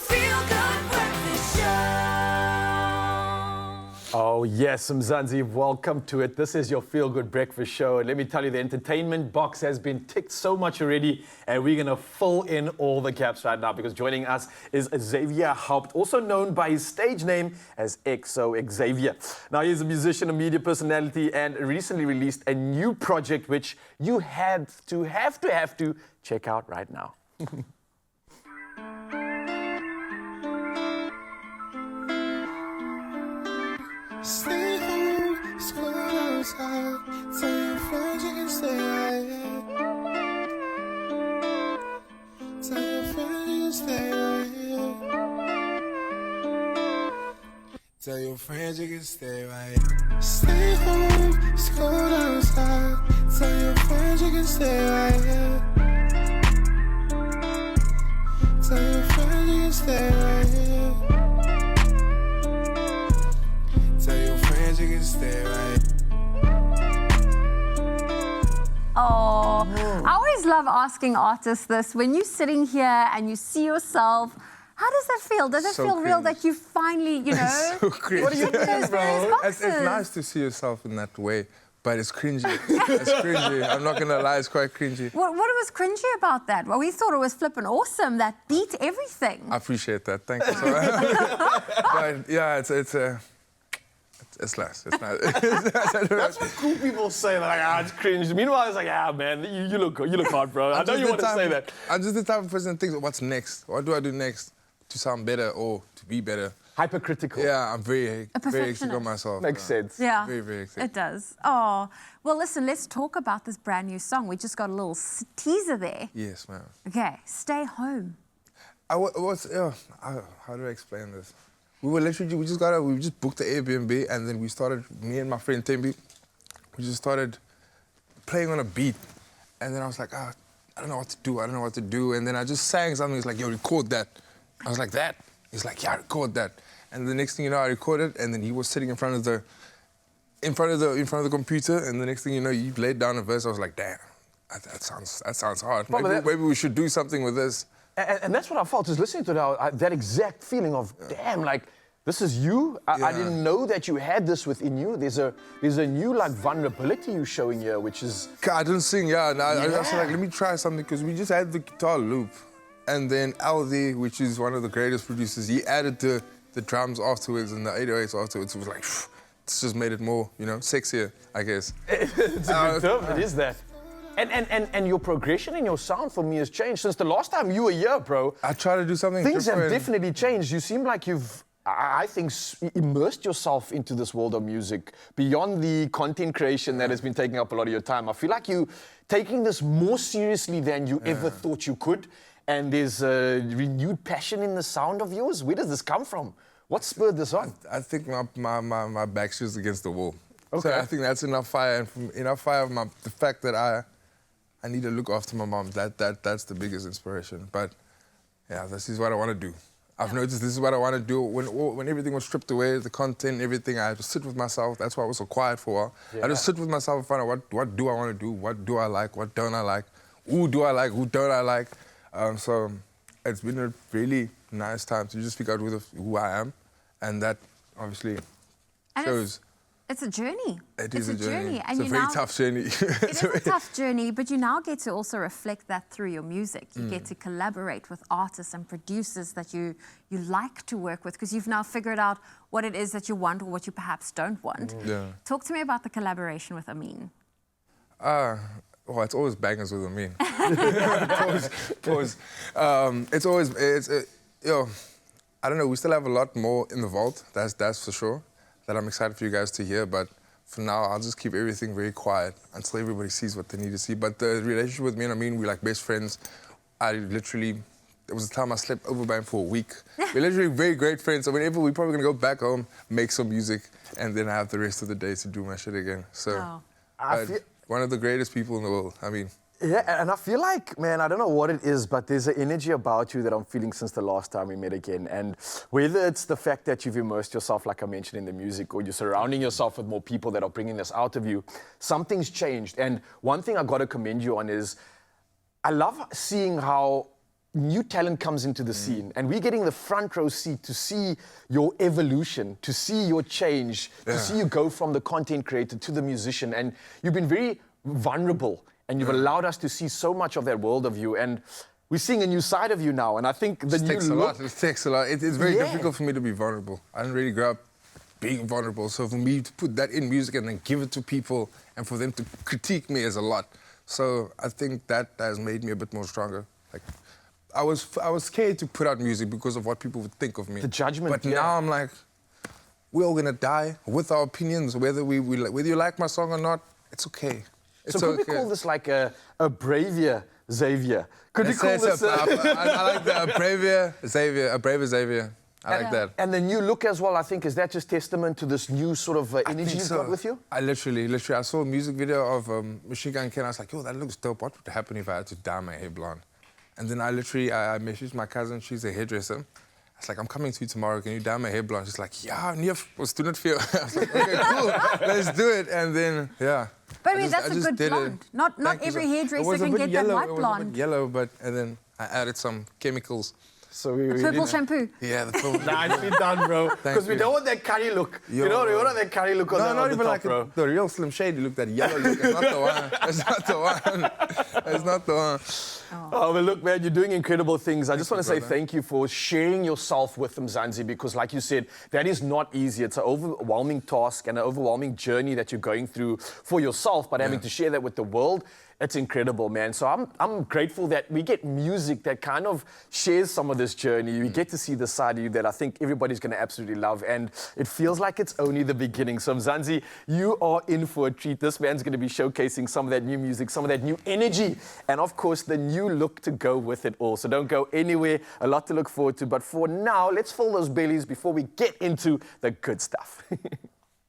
feel-good breakfast show. Oh yes, Mzansi, welcome to it. This is your feel-good breakfast show. And let me tell you, the entertainment box has been ticked so much already, and we're gonna fill in all the gaps right now, because joining us is Xavier Haupt, also known by his stage name as Xo Xavier. Now, he's a musician, a media personality, and recently released a new project which you have to check out right now. Stay home, school outside. Tell your friends you can stay right here. Tell your friends you can stay right here. Tell your friends you can stay right here. Stay home, school outside. Tell your friends you can stay right here. Tell your friends you can stay right here. Tell your friends you can stay right. Oh, I always love asking artists this. When you're sitting here and you see yourself, how does that feel? Does it So feel real cringe. that you finally, you know, So cringe. what do you think, those various boxes? It's nice to see yourself in that way, but it's cringy. It's cringy. I'm not gonna lie, it's quite cringy. What was cringy about that? Well, we thought it was flippin' awesome. That beat everything. I appreciate that. Thank you so much. But yeah, it's nice. It's nice. That's what cool people say, like, it's cringe. Meanwhile, it's like, man, you look hard, bro. I know you want to say that. I'm just the type of person that thinks, what's next? What do I do next to sound better or to be better? Hypercritical. Yeah, I'm very perfectionist. hectic on myself. Makes sense. Yeah, Very, very hectic. it does. Oh, well, listen, let's talk about this brand new song. We just got a little teaser there. Yes, man. Okay, Stay Home. How do I explain this? We just booked the Airbnb, and then we started, me and my friend Tembi, we just started playing on a beat. And then I was like, I don't know what to do. And then I just sang something. He's like, yo, record that. I was like, that? He's like, yeah, record that. And the next thing you know, I recorded, and then he was sitting in front of the computer, and the next thing you know, you laid down a verse. I was like, damn, that sounds hard. Maybe we should do something with this. And that's what I felt, is listening to that exact feeling of, damn, like, this is you. I didn't know that you had this within you. There's a new, like, vulnerability you're showing here, which is... I didn't sing, I was like, let me try something, because we just had the guitar loop. And then LD, which is one of the greatest producers, he added the drums afterwards and the 808s afterwards. It was like, it's just made it more, sexier, I guess. It's a good term, it is that. And your progression in your sound for me has changed. Since the last time you were here, bro, I try to do something things different. have definitely changed. You seem like you've, I think, immersed yourself into this world of music beyond the content creation that has been taking up a lot of your time. I feel like you taking this more seriously than you ever thought you could. And there's a renewed passion in the sound of yours. Where does this come from? What spurred this on? I think my back's just against the wall. Okay. So I think that's enough fire. And from enough fire, the fact that I need to look after my mom, that's the biggest inspiration. But yeah, this is what I want to do. I've noticed this is what I want to do. When everything was stripped away, the content, everything, I had to sit with myself. That's why I was so quiet for a while. Yeah. I just sit with myself and find out what do I want to do? What do I like? What don't I like? Who do I like? Who don't I like? So it's been a really nice time to just figure out who I am, and that obviously shows. It's a journey. It is a journey. And it's a very tough journey. It is a tough journey, but you now get to also reflect that through your music. You get to collaborate with artists and producers that you like to work with, because you've now figured out what it is that you want or what you perhaps don't want. Yeah. Talk to me about the collaboration with Amin. Well, it's always bangers with Amin. Pause. I don't know, we still have a lot more in the vault, that's for sure, that I'm excited for you guys to hear, but for now, I'll just keep everything very quiet until everybody sees what they need to see. But the relationship with me and Amin, we're like best friends. There was a time I slept over by him for a week. We're literally very great friends, so whenever we're probably gonna go back home, make some music, and then I have the rest of the day to do my shit again. So, one of the greatest people in the world, I mean. Yeah, and I feel like, man, I don't know what it is, but there's an energy about you that I'm feeling since the last time we met again. And whether it's the fact that you've immersed yourself, like I mentioned, in the music, or you're surrounding yourself with more people that are bringing this out of you, something's changed. And one thing I got to commend you on is I love seeing how new talent comes into the scene, and we're getting the front row seat to see your evolution, to see your change, to see you go from the content creator to the musician. And you've been very vulnerable, and you've allowed us to see so much of that world of you. And we're seeing a new side of you now. And I think the new takes a look... lot. It takes a lot. It's very difficult for me to be vulnerable. I didn't really grow up being vulnerable. So for me to put that in music and then give it to people and for them to critique me is a lot. So I think that has made me a bit more stronger. Like, I was scared to put out music because of what people would think of me. The judgment, But now I'm like, we're all gonna die with our opinions, whether whether you like my song or not, it's okay. It's So could we okay. call this like a braver Xavier? Could we call this... I like that, a braver Xavier. I like that. And the new look as well, I think, is that just testament to this new sort of energy you've got with you? I literally, I saw a music video of Musician Xo Xavier. I was like, yo, that looks dope. What would happen if I had to dye my hair blonde? And then I messaged my cousin. She's a hairdresser. I was like, I'm coming to you tomorrow. Can you dye my hair blonde? She's like, yeah, was doen het veel. I was like, okay, cool. Let's do it. And then, yeah. But I mean, that's a good blonde. Not every hairdresser can get that white blonde. It was a bit yellow, and then I added some chemicals. So we Purple shampoo. Yeah, the purple. Nicely done, bro. Because we don't want that curry look. Yo. You know, we don't want that curry look on No, the, not on the even top, like bro. the real Slim Shady look, that yellow look. It's not the one. It's not the one. It's not the one. Oh, but look, man, you're doing incredible things. I just want to say brother. thank you for sharing yourself with them, Zanzi, because like you said, that is not easy. It's an overwhelming task and an overwhelming journey that you're going through for yourself, but having to share that with the world, it's incredible, man. So I'm grateful that we get music that kind of shares some of this journey. We get to see the side of you that I think everybody's going to absolutely love, and it feels like it's only the beginning. So Mzansi, you are in for a treat. This man's going to be showcasing some of that new music, some of that new energy, and of course the new look to go with it all. So don't go anywhere. A lot to look forward to. But for now, let's fill those bellies before we get into the good stuff.